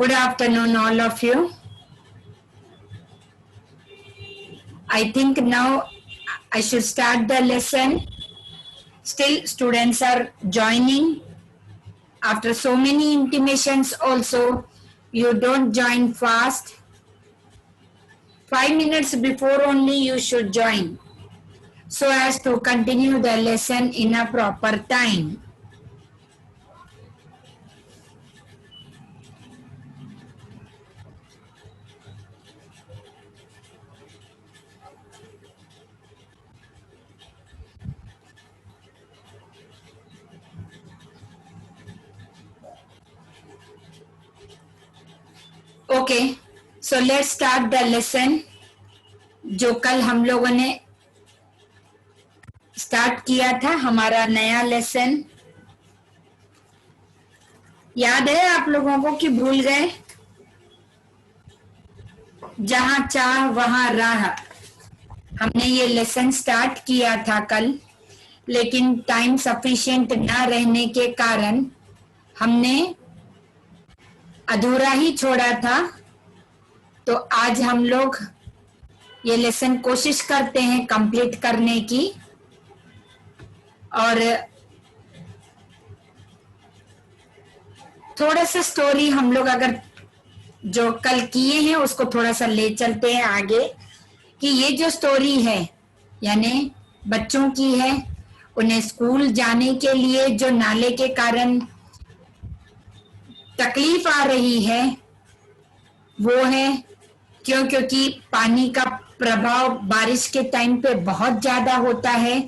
Good afternoon, all of you. I think now I should start the lesson. Still, students are joining. After so many intimations also, you don't join fast. 5 minutes before only you should join, so as to continue the lesson in a proper time. Okay, so let's start the lesson. जो कल हम लोगों ने start किया था हमारा नया lesson, याद है आप लोगों को कि भूल गए? जहां चाह वहां राह, हमने ये लेसन स्टार्ट किया था कल, लेकिन टाइम सफिशिएंट ना रहने के कारण हमने अधूरा ही छोड़ा था। तो आज हम लोग ये लेसन कोशिश करते हैं कंप्लीट करने की, और थोड़ा सा स्टोरी हम लोग अगर जो कल किए हैं उसको थोड़ा सा ले चलते हैं आगे, कि ये जो स्टोरी है यानी बच्चों की है, उन्हें स्कूल जाने के लिए जो नाले के कारण तकलीफ आ रही है वो है क्योंकि पानी का प्रभाव बारिश के टाइम पे बहुत ज्यादा होता है,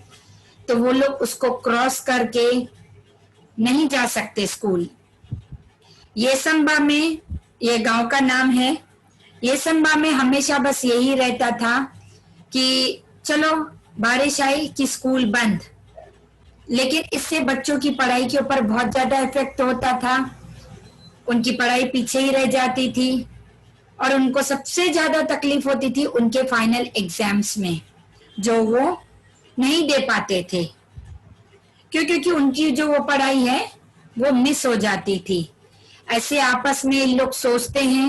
तो वो लोग उसको क्रॉस करके नहीं जा सकते स्कूल। ये संबा में, ये गांव का नाम है, ये संबा में हमेशा बस यही रहता था कि चलो बारिश आई कि स्कूल बंद, लेकिन इससे बच्चों की पढ़ाई के ऊपर बहुत ज्यादा इफेक्ट होता था। उनकी पढ़ाई पीछे ही रह जाती थी और उनको सबसे ज्यादा तकलीफ होती थी उनके फाइनल एग्जाम्स में, जो वो नहीं दे पाते थे क्योंकि उनकी जो वो पढ़ाई है वो मिस हो जाती थी। ऐसे आपस में लोग सोचते हैं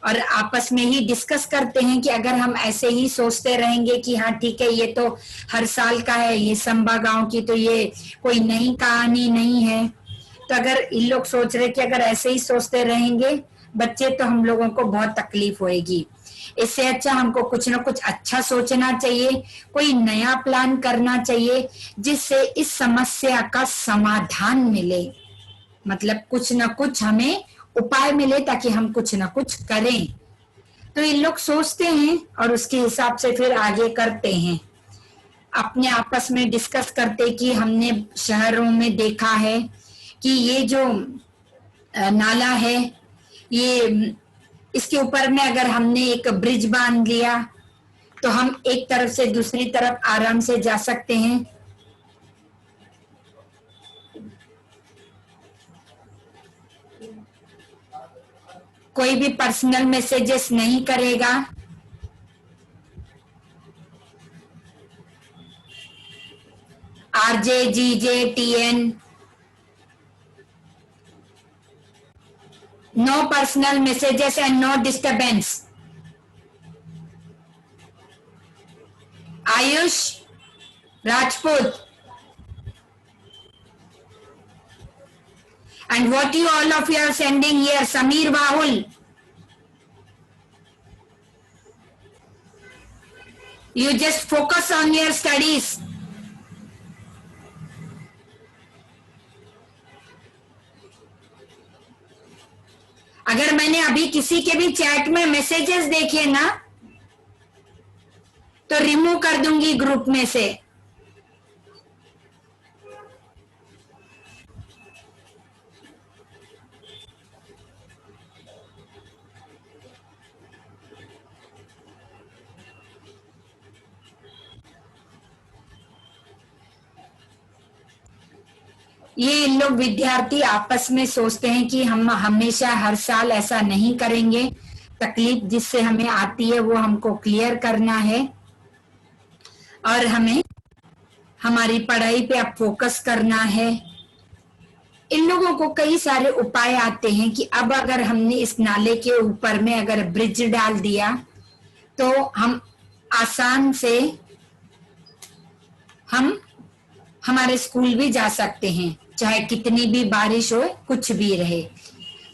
और आपस में ही डिस्कस करते हैं कि अगर हम ऐसे ही सोचते रहेंगे कि हाँ ठीक है ये तो हर साल का है, ये संबा गांव की तो ये कोई नई कहानी नहीं है, तो अगर इन लोग सोच रहे कि अगर ऐसे ही सोचते रहेंगे बच्चे तो हम लोगों को बहुत तकलीफ होएगी। इससे अच्छा हमको कुछ ना कुछ अच्छा सोचना चाहिए, कोई नया प्लान करना चाहिए जिससे इस समस्या का समाधान मिले, मतलब कुछ ना कुछ हमें उपाय मिले ताकि हम कुछ ना कुछ करें। तो ये लोग सोचते हैं और उसके हिसाब से फिर आगे करते हैं, अपने आपस में डिस्कस करते कि हमने शहरों में देखा है कि ये जो नाला है ये, इसके ऊपर में अगर हमने एक ब्रिज बांध लिया तो हम एक तरफ से दूसरी तरफ आराम से जा सकते हैं। कोई भी पर्सनल मैसेजेस नहीं करेगा, RJ GJ TN, no personal messages and no disturbance. Ayush Rajput, and what you all of you are sending here, Samir Bahul, you just focus on your studies. अगर मैंने अभी किसी के भी चैट में messages देखे ना तो रिमूव कर दूंगी ग्रुप में से। ये इन लोग विद्यार्थी आपस में सोचते हैं कि हम हमेशा हर साल ऐसा नहीं करेंगे, तकलीफ जिससे हमें आती है वो हमको क्लियर करना है और हमें हमारी पढ़ाई पे अब फोकस करना है। इन लोगों को कई सारे उपाय आते हैं कि अब अगर हमने इस नाले के ऊपर में अगर ब्रिज डाल दिया तो हम आसान से हम हमारे स्कूल भी जा सकते हैं, चाहे कितनी भी बारिश हो, कुछ भी रहे।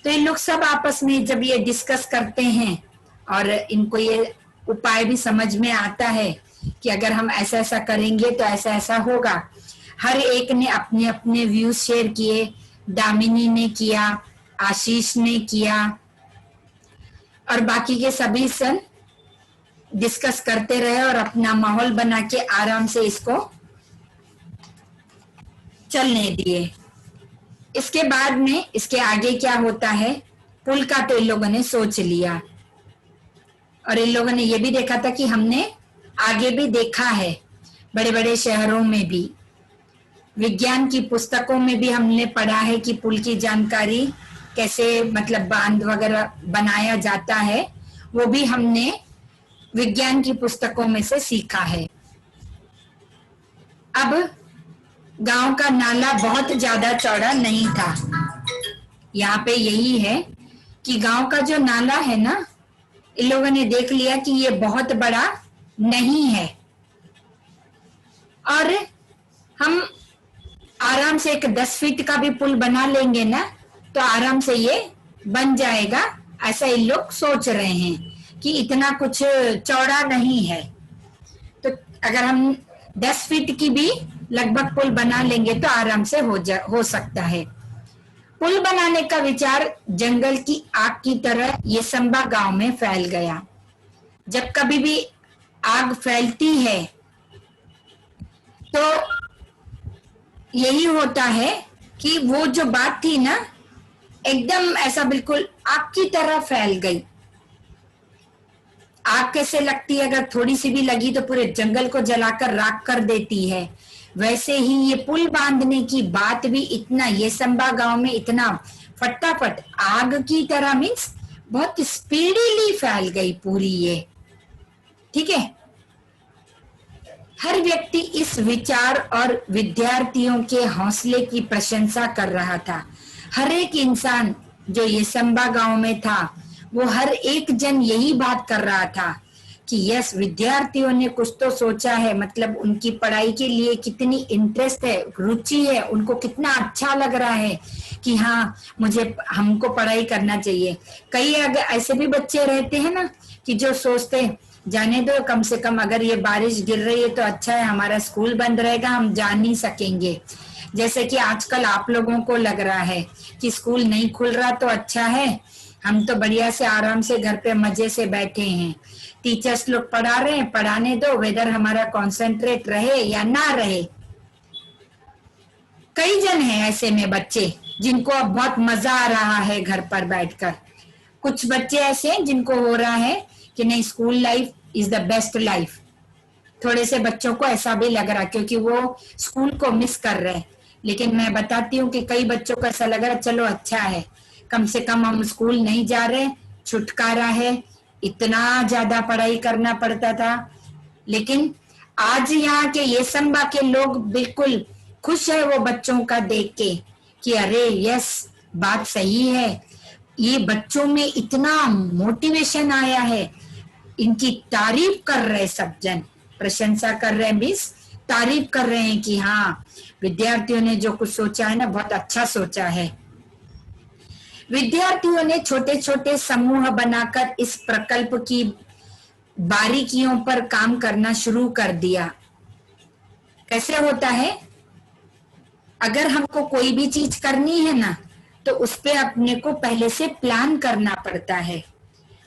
तो इन लोग सब आपस में जब ये डिस्कस करते हैं और इनको ये उपाय भी समझ में आता है कि अगर हम ऐसा ऐसा करेंगे तो ऐसा ऐसा होगा। हर एक ने अपने अपने व्यूज शेयर किए। दामिनी ने किया, आशीष ने किया और बाकी के सभी सन डिस्कस करते रहे और अपना माहौल बना के आराम से इसको चलने दिए। इसके बाद में इसके आगे क्या होता है, पुल का तो इन लोगों ने सोच लिया और इन लोगों ने ये भी देखा था कि हमने आगे भी देखा है, बड़े बड़े शहरों में भी, विज्ञान की पुस्तकों में भी हमने पढ़ा है कि पुल की जानकारी कैसे, मतलब बांध वगैरह बनाया जाता है, वो भी हमने विज्ञान की पुस्तकों में से सीखा है। अब गांव का नाला बहुत ज्यादा चौड़ा नहीं था। यहाँ पे यही है कि गांव का जो नाला है ना, इन लोगों ने देख लिया कि ये बहुत बड़ा नहीं है और हम आराम से एक 10 फीट का भी पुल बना लेंगे ना तो आराम से ये बन जाएगा। ऐसा इन लोग सोच रहे हैं कि इतना कुछ चौड़ा नहीं है, तो अगर हम 10 फीट की भी लगभग पुल बना लेंगे तो आराम से हो सकता है। पुल बनाने का विचार जंगल की आग की तरह ये संबा गांव में फैल गया। जब कभी भी आग फैलती है तो यही होता है कि वो जो बात थी ना, एकदम ऐसा बिल्कुल आग की तरह फैल गई। आग कैसे लगती है, अगर थोड़ी सी भी लगी तो पूरे जंगल को जलाकर राख कर देती है, वैसे ही ये पुल बांधने की बात भी इतना, ये संबा गांव में इतना फटाफट आग की तरह, मीन्स बहुत स्पीडीली फैल गई पूरी ये। ठीक है, हर व्यक्ति इस विचार और विद्यार्थियों के हौसले की प्रशंसा कर रहा था। हर एक इंसान जो ये संबा गांव में था, वो हर एक जन यही बात कर रहा था कि यस, विद्यार्थियों ने कुछ तो सोचा है, मतलब उनकी पढ़ाई के लिए कितनी इंटरेस्ट है, रुचि है, उनको कितना अच्छा लग रहा है कि हाँ हमको पढ़ाई करना चाहिए। कई ऐसे भी बच्चे रहते हैं ना कि जो सोचते जाने दो, कम से कम अगर ये बारिश गिर रही है तो अच्छा है, हमारा स्कूल बंद रहेगा, हम जा नहीं सकेंगे। जैसे कि आजकल आप लोगों को लग रहा है कि स्कूल नहीं खुल रहा तो अच्छा है, हम तो बढ़िया से आराम से घर पे मजे से बैठे हैं, टीचर्स लोग पढ़ा रहे हैं, पढ़ाने दो, वेदर हमारा कॉन्सेंट्रेट रहे या ना रहे। कई जन हैं ऐसे में बच्चे जिनको अब बहुत मजा आ रहा है घर पर बैठकर। कुछ बच्चे ऐसे हैं जिनको हो रहा है कि नहीं, school life is the best life. थोड़े से बच्चों को ऐसा भी लग रहा क्योंकि वो स्कूल को मिस कर रहे हैं। लेकिन मैं बताती हूँ कि कई बच्चों को ऐसा लग रहा चलो अच्छा है, कम से कम हम स्कूल नहीं जा रहे, छुटकारा है, इतना ज्यादा पढ़ाई करना पड़ता था। लेकिन आज यहाँ के ये संबा के लोग बिल्कुल खुश है वो बच्चों का देख के कि अरे यस, बात सही है, ये बच्चों में इतना मोटिवेशन आया है। इनकी तारीफ कर रहे, सब जन प्रशंसा कर रहे हैं, मीन्स तारीफ कर रहे हैं कि हाँ, विद्यार्थियों ने जो कुछ सोचा है ना, बहुत अच्छा सोचा है। विद्यार्थियों ने छोटे छोटे समूह बनाकर इस प्रकल्प की बारीकियों पर काम करना शुरू कर दिया। कैसे होता है, अगर हमको कोई भी चीज करनी है ना तो उस पे अपने को पहले से प्लान करना पड़ता है।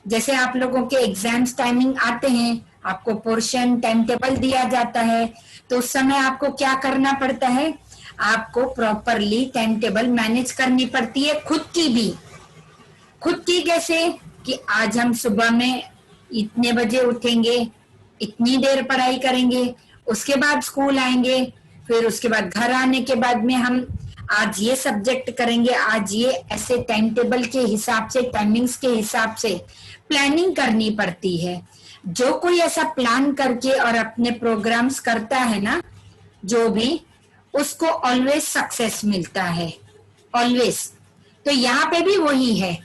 जैसे आप लोगों के एग्जाम्स टाइमिंग आते हैं, आपको पोर्शन टाइम टेबल दिया जाता है, तो उस समय आपको क्या करना पड़ता है, आपको प्रॉपरली टाइम टेबल मैनेज करनी पड़ती है। खुद की भी, खुद की कैसे कि आज हम सुबह में इतने बजे उठेंगे, इतनी देर पढ़ाई करेंगे, उसके बाद स्कूल आएंगे, फिर उसके बाद घर आने के बाद में हम आज ये सब्जेक्ट करेंगे, आज ये, ऐसे टाइम टेबल के हिसाब से, टाइमिंग्स के हिसाब से प्लानिंग करनी पड़ती है। जो कोई ऐसा प्लान करके और अपने प्रोग्राम्स करता है ना, जो भी, उसको ऑलवेज सक्सेस मिलता है। ऑलवेज। तो यहाँ पे भी वही है,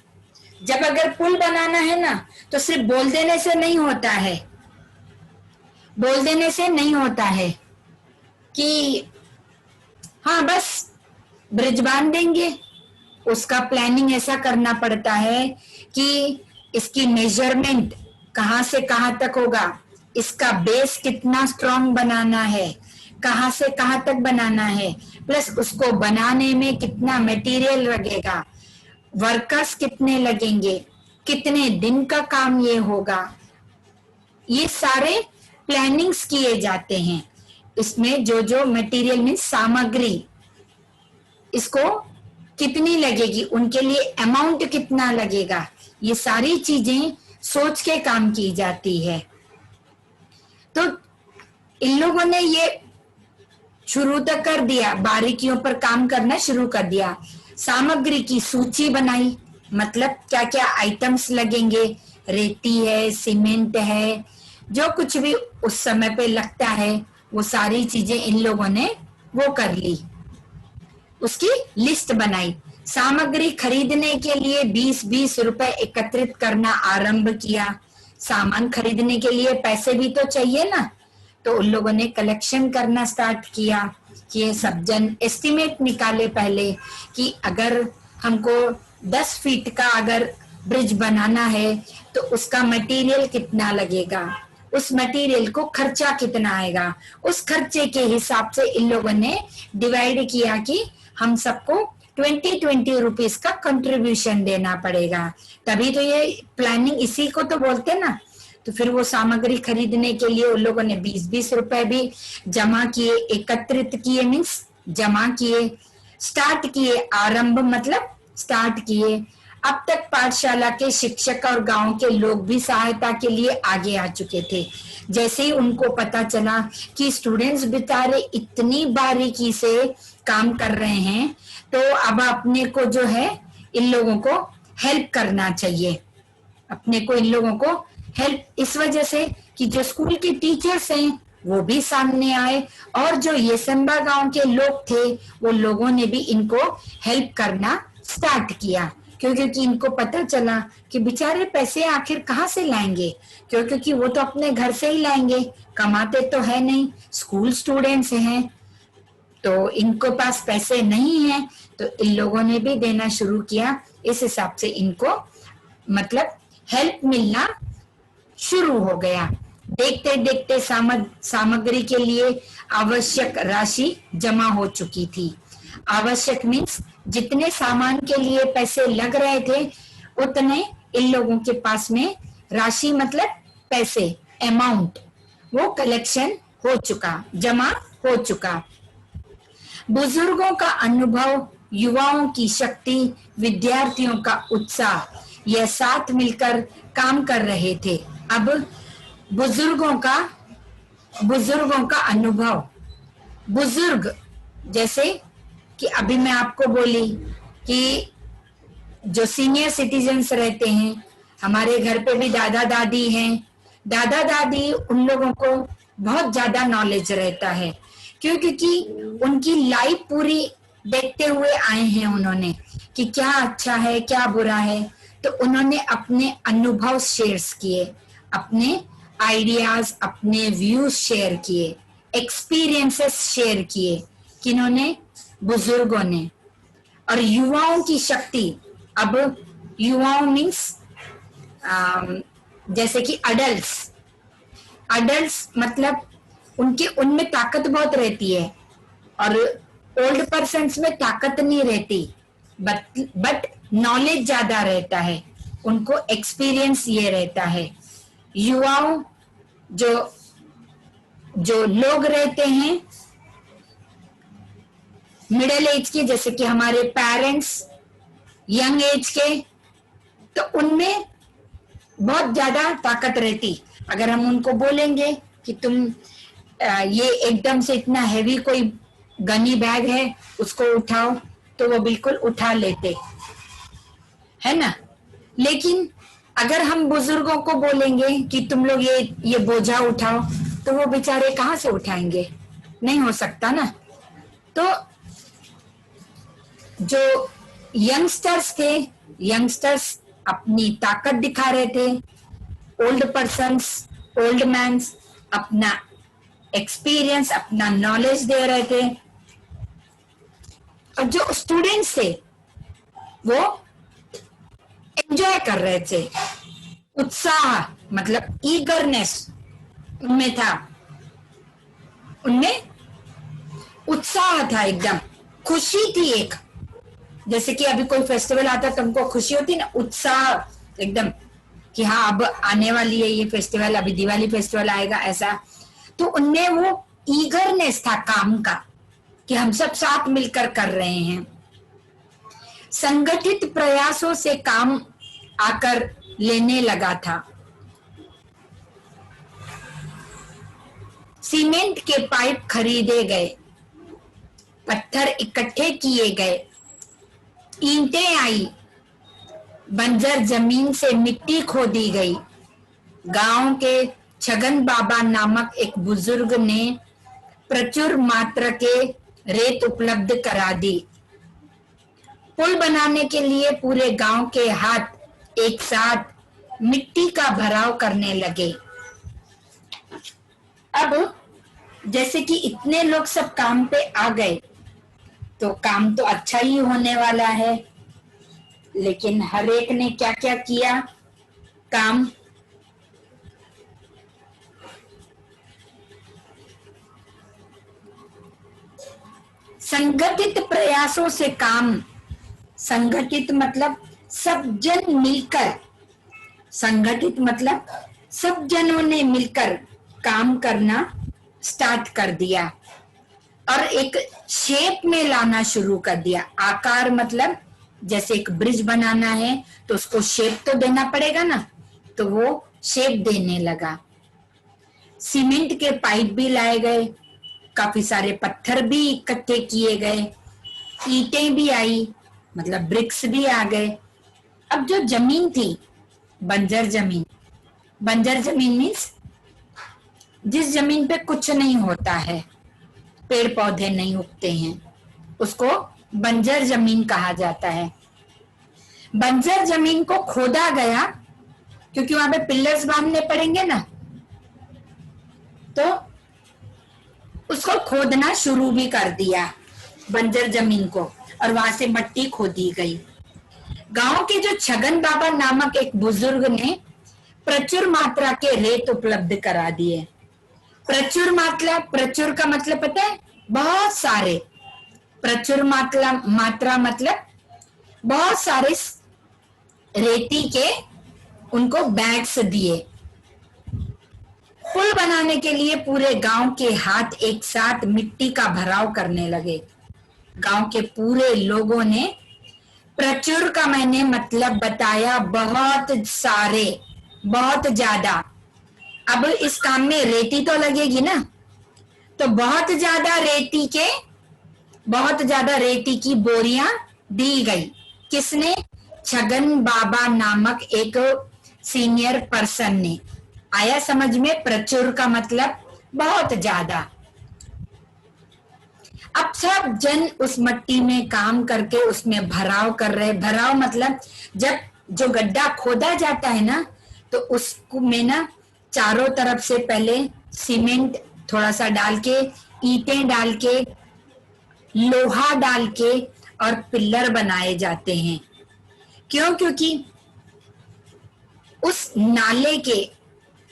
जब अगर पुल बनाना है ना तो सिर्फ बोल देने से नहीं होता है, बोल देने से नहीं होता है कि हाँ बस ब्रिज बांध देंगे। उसका प्लानिंग ऐसा करना पड़ता है कि इसकी मेजरमेंट कहाँ से कहाँ तक होगा, इसका बेस कितना स्ट्रांग बनाना है, कहाँ से कहाँ तक बनाना है, प्लस उसको बनाने में कितना मटेरियल लगेगा, वर्कर्स कितने लगेंगे, कितने दिन का काम ये होगा, ये सारे प्लानिंग्स किए जाते हैं। इसमें जो जो मटेरियल मीन्स सामग्री, इसको कितनी लगेगी, उनके लिए अमाउंट कितना लगेगा, ये सारी चीजें सोच के काम की जाती है। तो इन लोगों ने ये शुरू तक कर दिया, बारीकियों पर काम करना शुरू कर दिया। सामग्री की सूची बनाई, मतलब क्या क्या आइटम्स लगेंगे, रेती है, सीमेंट है, जो कुछ भी उस समय पे लगता है वो सारी चीजें इन लोगों ने वो कर ली, उसकी लिस्ट बनाई। सामग्री खरीदने के लिए 20-20 रुपए एकत्रित करना आरंभ किया। सामान खरीदने के लिए पैसे भी तो चाहिए ना, तो उन लोगों ने कलेक्शन करना स्टार्ट किया कि ये सब जन एस्टिमेट निकाले पहले कि अगर हमको 10 फीट का अगर ब्रिज बनाना है तो उसका मटेरियल कितना लगेगा, उस मटेरियल को खर्चा कितना आएगा। उस खर्चे के हिसाब से इन लोगों ने डिवाइड किया कि हम सबको 20-20 रुपीस का कंट्रीब्यूशन देना पड़ेगा, तभी तो ये प्लानिंग इसी को तो बोलते ना। तो फिर वो सामग्री खरीदने के लिए उन लोगों ने 20-20 रुपए भी जमा किए, एकत्रित किए मीन्स जमा किए, स्टार्ट किए, आरंभ मतलब स्टार्ट किए। अब तक पाठशाला के शिक्षक और गांव के लोग भी सहायता के लिए आगे आ चुके थे। जैसे ही उनको पता चला कि स्टूडेंट्स बेचारे इतनी बारीकी से काम कर रहे हैं, तो अब अपने को जो है इन लोगों को हेल्प करना चाहिए, अपने को इन लोगों को हेल्प, इस वजह से कि जो स्कूल के टीचर्स हैं वो भी सामने आए और जो येसम्बा गांव के लोग थे वो लोगों ने भी इनको हेल्प करना स्टार्ट किया, क्योंकि इनको पता चला कि बेचारे पैसे आखिर कहाँ से लाएंगे, क्योंकि वो तो अपने घर से ही लाएंगे, कमाते तो है नहीं, स्कूल स्टूडेंट्स हैं, तो इनको पास पैसे नहीं है। तो इन लोगों ने भी देना शुरू किया। इस हिसाब से इनको मतलब हेल्प मिलना शुरू हो गया। देखते देखते सामग्री के लिए आवश्यक राशि जमा हो चुकी थी। आवश्यक मीन्स जितने सामान के लिए पैसे लग रहे थे उतने इन लोगों के पास में राशि मतलब पैसे, अमाउंट, वो कलेक्शन हो चुका, जमा हो चुका। बुजुर्गों का अनुभव, युवाओं की शक्ति, विद्यार्थियों का उत्साह, यह साथ मिलकर काम कर रहे थे। अब बुजुर्गों का अनुभव, बुजुर्ग जैसे कि अभी मैं आपको बोली कि जो सीनियर सिटीजन्स रहते हैं, हमारे घर पे भी दादा दादी हैं, दादा दादी उन लोगों को बहुत ज्यादा नॉलेज रहता है, क्योंकि उनकी लाइफ पूरी देखते हुए आए हैं उन्होंने कि क्या अच्छा है क्या बुरा है, तो उन्होंने अपने अनुभव शेयर किए, अपने आइडियाज, अपने व्यूज शेयर किए, एक्सपीरियंसेस शेयर किए, किन्होंने, बुजुर्गों ने। और युवाओं की शक्ति, अब युवाओं मीन्स जैसे कि अडल्ट्स मतलब उनमें ताकत बहुत रहती है और ओल्ड पर्सन्स में ताकत नहीं रहती, बट नॉलेज ज्यादा रहता है, उनको एक्सपीरियंस ये रहता है। युवाओं जो लोग रहते हैं मिडिल एज के, जैसे कि हमारे पेरेंट्स यंग एज के, तो उनमें बहुत ज्यादा ताकत रहती। अगर हम उनको बोलेंगे कि तुम ये एकदम से इतना हैवी कोई गनी बैग है उसको उठाओ, तो वो बिल्कुल उठा लेते है ना। लेकिन अगर हम बुजुर्गों को बोलेंगे कि तुम लोग ये बोझा उठाओ, तो वो बेचारे कहाँ से उठाएंगे, नहीं हो सकता ना। तो जो यंगस्टर्स थे, यंगस्टर्स अपनी ताकत दिखा रहे थे, ओल्ड पर्सन्स, ओल्ड मैन्स अपना एक्सपीरियंस, अपना नॉलेज दे रहे थे, और जो स्टूडेंट्स थे वो एंजॉय कर रहे थे। उत्साह मतलब ईगरनेस उनमें था, उनमें उत्साह था, एकदम खुशी थी एक। जैसे कि अभी कोई फेस्टिवल आता तो हमको खुशी होती ना, उत्साह एकदम कि हाँ अब आने वाली है ये फेस्टिवल, अभी दिवाली फेस्टिवल आएगा, ऐसा। तो उनमें वो ईगरनेस था काम का कि हम सब साथ मिलकर कर रहे हैं। संगठित प्रयासों से काम आकर लेने लगा था। सीमेंट के पाइप खरीदे गए, पत्थर इकट्ठे किए गए, ईंटें आई, बंजर जमीन से मिट्टी खोदी गई। गांव के छगन बाबा नामक एक बुजुर्ग ने प्रचुर मात्रा के रेत उपलब्ध करा दी। पुल बनाने के लिए पूरे गांव के हाथ एक साथ मिट्टी का भराव करने लगे। अब जैसे कि इतने लोग सब काम पे आ गए तो काम तो अच्छा ही होने वाला है, लेकिन हर एक ने क्या क्या किया काम। संगठित प्रयासों से काम, संगठित मतलब सब जन मिलकर, संगठित मतलब सब जनों ने मिलकर काम करना स्टार्ट कर दिया और एक शेप में लाना शुरू कर दिया। आकार मतलब जैसे एक ब्रिज बनाना है तो उसको शेप तो देना पड़ेगा ना, तो वो शेप देने लगा। सीमेंट के पाइप भी लाए गए, काफी सारे पत्थर भी इकट्ठे किए गए, ईंटें भी आई मतलब ब्रिक्स भी आ गए। अब जो जमीन थी बंजर जमीन, बंजर जमीन मीन्स जिस जमीन पे कुछ नहीं होता है, पेड़ पौधे नहीं उगते हैं, उसको बंजर जमीन कहा जाता है। बंजर जमीन को खोदा गया क्योंकि वहां पे पिलर्स बांधने पड़ेंगे ना, तो उसको खोदना शुरू भी कर दिया बंजर जमीन को, और वहां से मिट्टी खोदी गई। गांव के जो छगन बाबा नामक एक बुजुर्ग ने प्रचुर मात्रा के रेत उपलब्ध करा दिए। प्रचुर मात्रा, प्रचुर का मतलब पता है? बहुत सारे। प्रचुर मात्रा मतलब बहुत सारे रेती के उनको बैग्स दिए। पुल बनाने के लिए पूरे गांव के हाथ एक साथ मिट्टी का भराव करने लगे। गांव के पूरे लोगों ने, प्रचुर का मैंने मतलब बताया बहुत सारे, बहुत ज्यादा। अब इस काम में रेती तो लगेगी ना, तो बहुत ज्यादा रेती की बोरियां दी गई। किसने? छगन बाबा नामक एक सीनियर पर्सन ने। आया समझ में? प्रचुर का मतलब बहुत ज्यादा। अब सब जन उस मिट्टी में काम करके उसमें भराव कर रहे। भराव मतलब जब जो गड्ढा खोदा जाता है ना, तो उसको में ना चारों तरफ से पहले सीमेंट थोड़ा सा डाल के, ईंटें डाल के, लोहा डाल के और पिलर बनाए जाते हैं। क्यों? क्योंकि उस नाले के,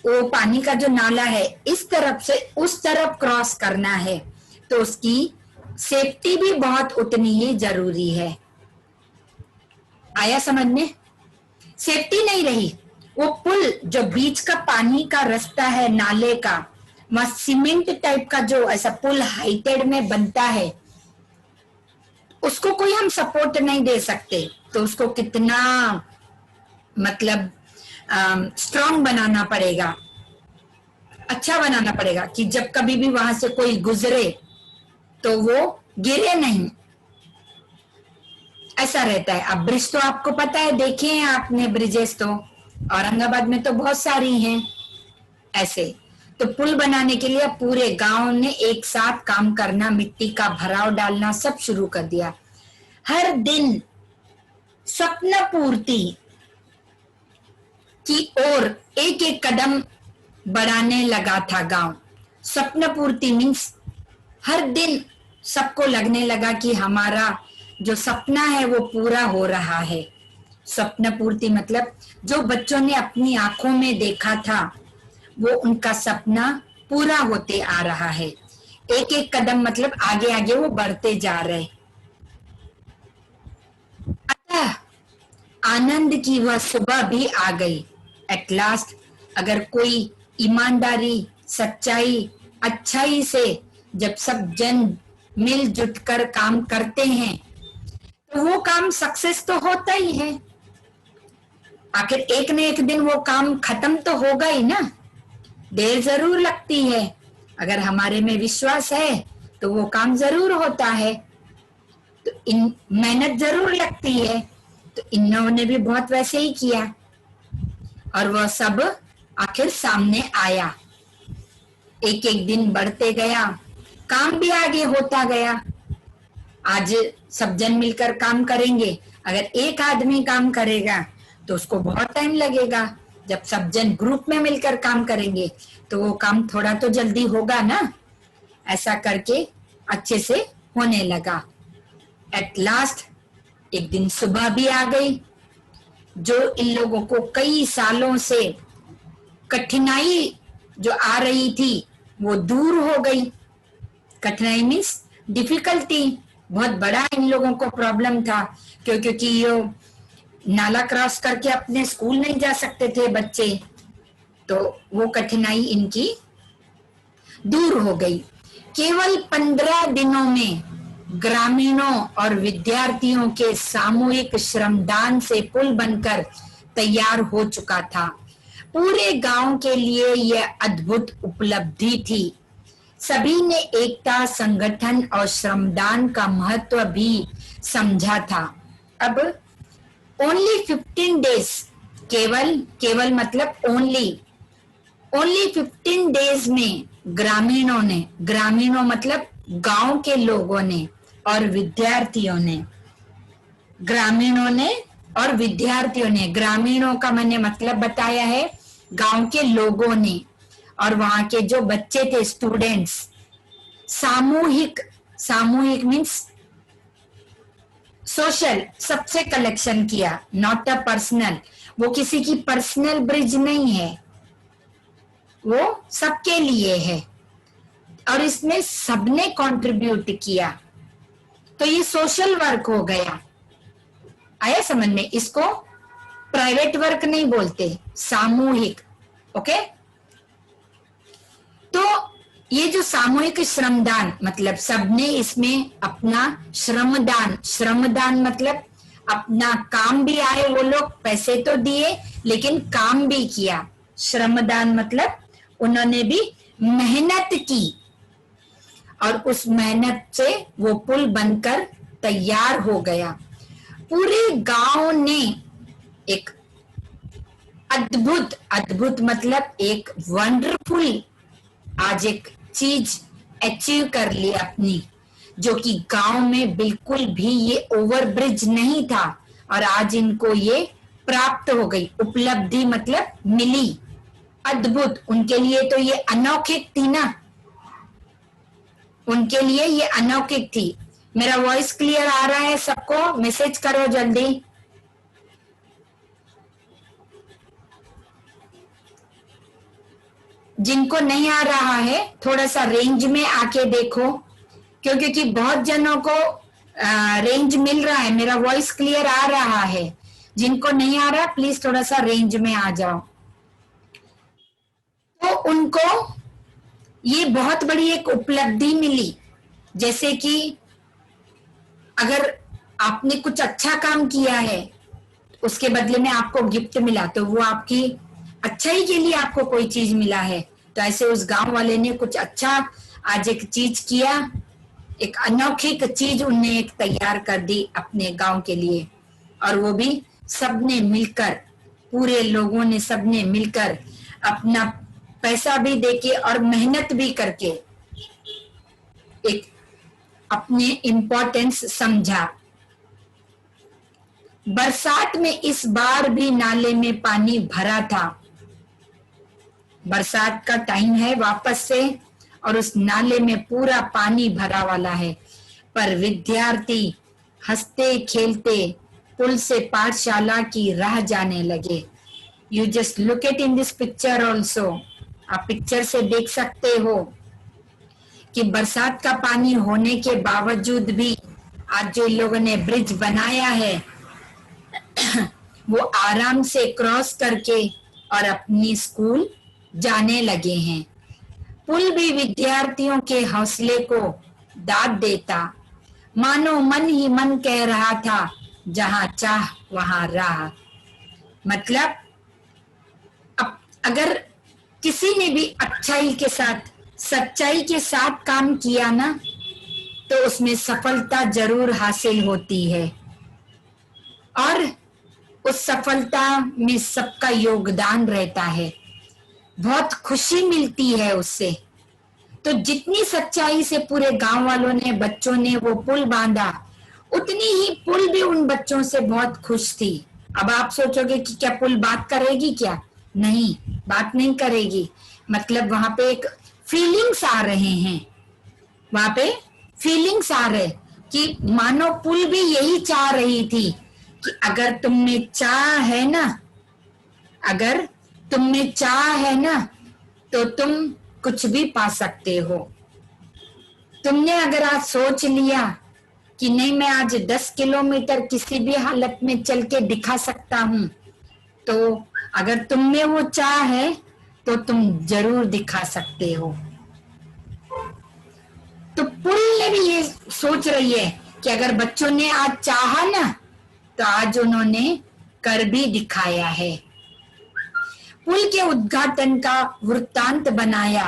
वो पानी का जो नाला है इस तरफ से उस तरफ क्रॉस करना है, तो उसकी सेफ्टी भी बहुत उतनी ही जरूरी है। आया समझ में? सेफ्टी नहीं रही, वो पुल जो बीच का पानी का रास्ता है नाले का, वहां सीमेंट टाइप का जो ऐसा पुल हाइटेड में बनता है, उसको कोई हम सपोर्ट नहीं दे सकते, तो उसको कितना मतलब स्ट्रांग बनाना पड़ेगा, अच्छा बनाना पड़ेगा कि जब कभी भी वहां से कोई गुजरे तो वो गिरे नहीं। ऐसा रहता है। अब ब्रिज तो आपको पता है, देखे हैं आपने ब्रिजेस, तो औरंगाबाद में तो बहुत सारी हैं ऐसे। तो पुल बनाने के लिए पूरे गांव ने एक साथ काम करना, मिट्टी का भराव डालना सब शुरू कर दिया। हर दिन स्वप्न पूर्ति की ओर एक एक कदम बढ़ाने लगा था गांव। स्वप्न पूर्ति मीन्स हर दिन सबको लगने लगा कि हमारा जो सपना है वो पूरा हो रहा है। स्वप्न पूर्ति मतलब जो बच्चों ने अपनी आंखों में देखा था वो उनका सपना पूरा होते आ रहा है। एक एक कदम मतलब आगे आगे वो बढ़ते जा रहे। अतः आनंद की वह सुबह भी आ गई। एट लास्ट अगर कोई ईमानदारी, सच्चाई, अच्छाई से जब सब जन मिलजुट कर काम करते हैं तो वो काम सक्सेस तो होता ही है। आखिर एक न एक दिन वो काम खत्म तो होगा ही ना। देर जरूर लगती है, अगर हमारे में विश्वास है तो वो काम जरूर होता है। तो इन मेहनत जरूर लगती है, तो इन्होंने भी बहुत वैसे ही किया और वह सब आखिर सामने आया। एक एक दिन बढ़ते गया, काम भी आगे होता गया। आज सब जन मिलकर काम करेंगे, अगर एक आदमी काम करेगा तो उसको बहुत टाइम लगेगा। जब सब जन ग्रुप में मिलकर काम करेंगे तो वो काम थोड़ा तो जल्दी होगा ना। ऐसा करके अच्छे से होने लगा। एट लास्ट एक दिन सुबह भी आ गई। जो इन लोगों को कई सालों से कठिनाई जो आ रही थी वो दूर हो गई। कठिनाई मीन्स डिफिकल्टी, बहुत बड़ा इन लोगों को प्रॉब्लम था क्योंकि ये नाला क्रॉस करके अपने स्कूल नहीं जा सकते थे बच्चे, तो वो कठिनाई इनकी दूर हो गई। केवल 15 दिनों में ग्रामीणों और विद्यार्थियों के सामूहिक श्रमदान से पुल बनकर तैयार हो चुका था। पूरे गांव के लिए यह अद्भुत उपलब्धि थी। सभी ने एकता, संगठन और श्रमदान का महत्व भी समझा था। अब ओनली 15 डेज, केवल मतलब ओनली 15 डेज में ग्रामीणों मतलब गांव के लोगों ने और विद्यार्थियों ने, ग्रामीणों का मैंने मतलब बताया है गांव के लोगों ने, और वहां के जो बच्चे थे स्टूडेंट्स, सामूहिक मीन्स सोशल, सबसे कलेक्शन किया, नॉट अ पर्सनल। वो किसी की पर्सनल ब्रिज नहीं है, वो सबके लिए है और इसमें सबने कंट्रीब्यूट किया, तो ये सोशल वर्क हो गया। आया समझ में? इसको प्राइवेट वर्क नहीं बोलते, सामूहिक। ओके, तो ये जो सामूहिक श्रमदान मतलब सबने इसमें अपना श्रमदान मतलब अपना काम भी आए, वो लोग पैसे तो दिए लेकिन काम भी किया। श्रमदान मतलब उन्होंने भी मेहनत की और उस मेहनत से वो पुल बनकर तैयार हो गया। पूरे गांव ने एक अद्भुत मतलब एक वंडरफुल आज एक चीज अचीव कर ली अपनी, जो कि गांव में बिल्कुल भी ये ओवरब्रिज नहीं था और आज इनको ये प्राप्त हो गई। उपलब्धि मतलब मिली, अद्भुत। उनके लिए तो ये अलौकिक थी ना, उनके लिए ये अलौकिक थी। मेरा वॉइस क्लियर आ रहा है सबको? मैसेज करो जल्दी। जिनको नहीं आ रहा है थोड़ा सा रेंज में आके देखो, क्योंकि बहुत जनों को रेंज मिल रहा है, मेरा वॉइस क्लियर आ रहा है। जिनको नहीं आ रहा प्लीज थोड़ा सा रेंज में आ जाओ। तो उनको ये बहुत बड़ी एक उपलब्धि मिली, जैसे कि अगर आपने कुछ अच्छा काम किया है उसके बदले में आपको गिफ्ट मिला, तो वो आपकी अच्छाई के लिए आपको कोई चीज मिला है। तो ऐसे उस गांव वाले ने कुछ अच्छा आज एक चीज किया, एक अनोखी चीज उनने एक तैयार कर दी अपने गांव के लिए, और वो भी सबने मिलकर, पूरे लोगों ने सबने मिलकर अपना पैसा भी देके और मेहनत भी करके एक अपने इम्पोर्टेंस समझा। बरसात में इस बार भी नाले में पानी भरा था। बरसात का टाइम है वापस से और उस नाले में पूरा पानी भरा वाला है, पर विद्यार्थी हंसते खेलते पुल से पाठशाला की राह जाने लगे। You just look it in this picture also. आप पिक्चर से देख सकते हो कि बरसात का पानी होने के बावजूद भी आज जो लोगों ने ब्रिज बनाया है वो आराम से क्रॉस करके और अपनी स्कूल जाने लगे हैं। पुल भी विद्यार्थियों के हौसले को दाद देता, मानो मन ही मन कह रहा था, जहां चाह वहां राह। मतलब अब अगर किसी ने भी अच्छाई के साथ, सच्चाई के साथ काम किया ना, तो उसमें सफलता जरूर हासिल होती है और उस सफलता में सबका योगदान रहता है, बहुत खुशी मिलती है उससे। तो जितनी सच्चाई से पूरे गांव वालों ने, बच्चों ने वो पुल बांधा, उतनी ही पुल भी उन बच्चों से बहुत खुश थी। अब आप सोचोगे कि क्या पुल बात करेगी? क्या नहीं, बात नहीं करेगी। मतलब वहां पे एक फीलिंग्स आ रहे हैं, वहां पे फीलिंग्स आ रहे कि मानो पुल भी यही चाह रही थी कि अगर तुम में चाह है ना, अगर तुम में चाह है ना, तो तुम कुछ भी पा सकते हो। तुमने अगर आज सोच लिया कि नहीं, मैं आज 10 किलोमीटर किसी भी हालत में चल के दिखा सकता हूं, तो अगर तुम में वो चाह है तो तुम जरूर दिखा सकते हो। तो पुल ने भी ये सोच रही है कि अगर बच्चों ने आज चाहा ना, तो आज उन्होंने कर भी दिखाया है। पुल के उद्घाटन का वृत्तांत बनाया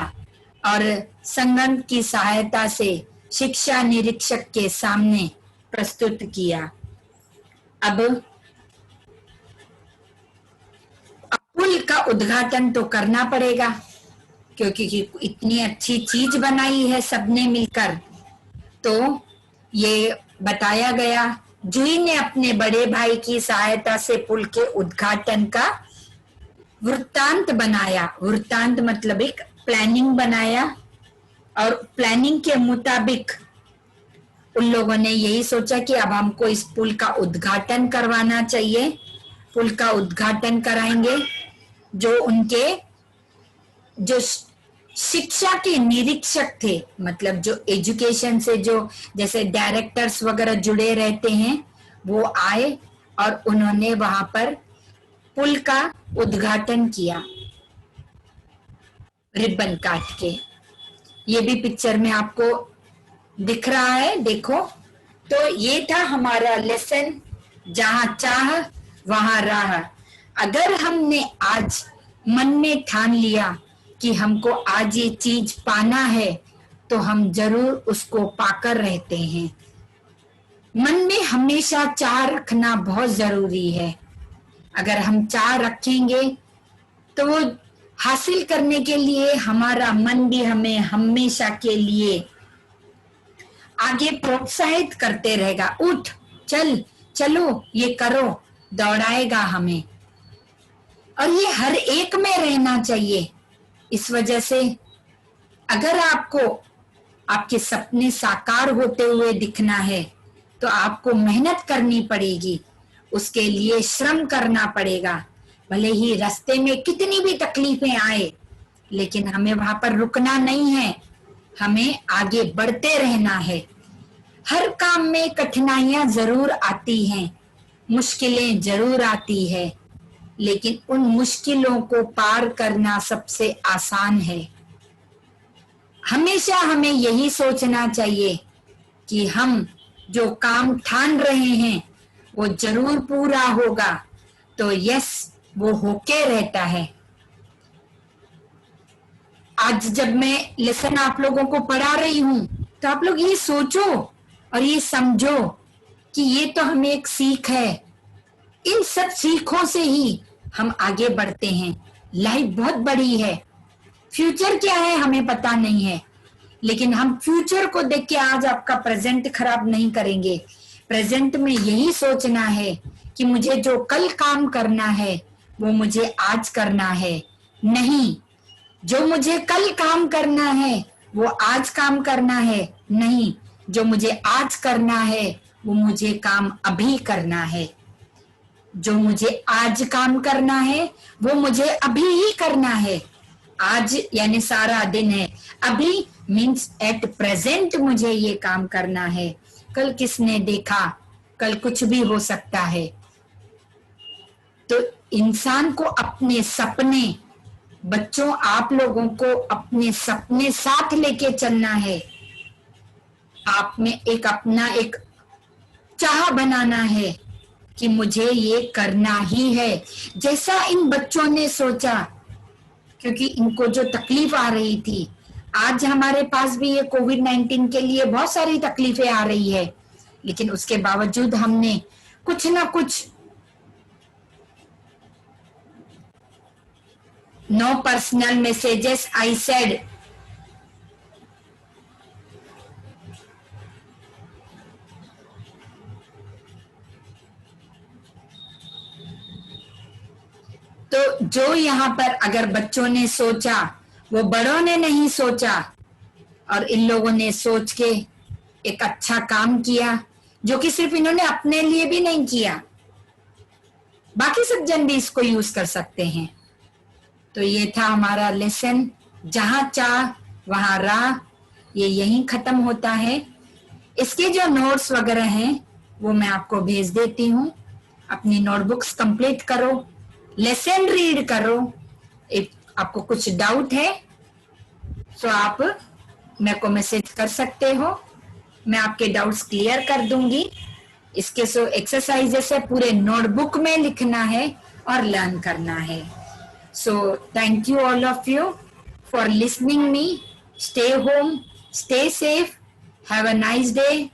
और संगम की सहायता से शिक्षा निरीक्षक के सामने प्रस्तुत किया। अब पुल का उद्घाटन तो करना पड़ेगा, क्योंकि इतनी अच्छी चीज बनाई है सबने मिलकर। तो ये बताया गया, जूही ने अपने बड़े भाई की सहायता से पुल के उद्घाटन का वृत्तांत बनाया। वृत्तांत मतलब एक प्लानिंग बनाया और प्लानिंग के मुताबिक उन लोगों ने यही सोचा कि अब हमको इस पुल का उद्घाटन करवाना चाहिए। पुल का उद्घाटन कराएंगे। जो उनके जो शिक्षा के निरीक्षक थे, मतलब जो एजुकेशन से जो जैसे डायरेक्टर्स वगैरह जुड़े रहते हैं, वो आए और उन्होंने वहां पर पुल का उद्घाटन किया रिबन काट के। ये भी पिक्चर में आपको दिख रहा है, देखो। तो ये था हमारा लेसन, जहां चाह वहां राह। अगर हमने आज मन में ठान लिया कि हमको आज ये चीज पाना है, तो हम जरूर उसको पाकर रहते हैं। मन में हमेशा चाह रखना बहुत जरूरी है। अगर हम चाह रखेंगे तो वो हासिल करने के लिए हमारा मन भी हमें हमेशा के लिए आगे प्रोत्साहित करते रहेगा। उठ, चल, चलो, ये करो, दौड़ाएगा हमें। और ये हर एक में रहना चाहिए। इस वजह से अगर आपको आपके सपने साकार होते हुए दिखना है, तो आपको मेहनत करनी पड़ेगी, उसके लिए श्रम करना पड़ेगा। भले ही रास्ते में कितनी भी तकलीफें आए, लेकिन हमें वहां पर रुकना नहीं है, हमें आगे बढ़ते रहना है। हर काम में कठिनाइयां जरूर आती हैं, मुश्किलें जरूर आती है, लेकिन उन मुश्किलों को पार करना सबसे आसान है। हमेशा हमें यही सोचना चाहिए कि हम जो काम ठान रहे हैं वो जरूर पूरा होगा। तो यस, वो होके रहता है। आज जब मैं लेसन आप लोगों को पढ़ा रही हूं, तो आप लोग ये सोचो और ये समझो कि ये तो हमें एक सीख है। इन सब सीखों से ही हम आगे बढ़ते हैं। लाइफ बहुत बड़ी है, फ्यूचर क्या है हमें पता नहीं है, लेकिन हम फ्यूचर को देख के आज आपका प्रेजेंट खराब नहीं करेंगे। प्रेजेंट में यही सोचना है कि मुझे जो कल काम करना है वो मुझे आज करना है। नहीं, जो मुझे कल काम करना है वो आज काम करना है। नहीं, जो मुझे आज करना है वो मुझे काम अभी करना है। जो मुझे आज काम करना है वो मुझे अभी ही करना है। आज यानी सारा दिन है, अभी मीन्स एट प्रेजेंट मुझे ये काम करना है। कल किसने देखा, कल कुछ भी हो सकता है। तो इंसान को अपने सपने, बच्चों आप लोगों को अपने सपने साथ लेके चलना है। आप में एक अपना एक चाह बनाना है कि मुझे ये करना ही है, जैसा इन बच्चों ने सोचा, क्योंकि इनको जो तकलीफ आ रही थी, आज हमारे पास भी ये कोविड-19 के लिए बहुत सारी तकलीफें आ रही है, लेकिन उसके बावजूद हमने कुछ ना कुछ, no personal messages I said, तो जो यहाँ पर अगर बच्चों ने सोचा वो बड़ों ने नहीं सोचा, और इन लोगों ने सोच के एक अच्छा काम किया, जो कि सिर्फ इन्होंने अपने लिए भी नहीं किया, बाकी सब जन भी इसको यूज कर सकते हैं। तो ये था हमारा लेसन, जहां चाह वहां राह, ये यहीं खत्म होता है। इसके जो नोट्स वगैरह हैं वो मैं आपको भेज देती हूँ। अपनी नोटबुक्स कंप्लीट करो, लेसन रीड करो। if आपको कुछ डाउट है तो आप मेरे को मैसेज कर सकते हो, मैं आपके डाउट्स क्लियर कर दूंगी। इसके सो एक्सरसाइजेस है, पूरे नोटबुक में लिखना है और लर्न करना है। So thank you all of you for listening me. Stay home, stay safe, have a nice day.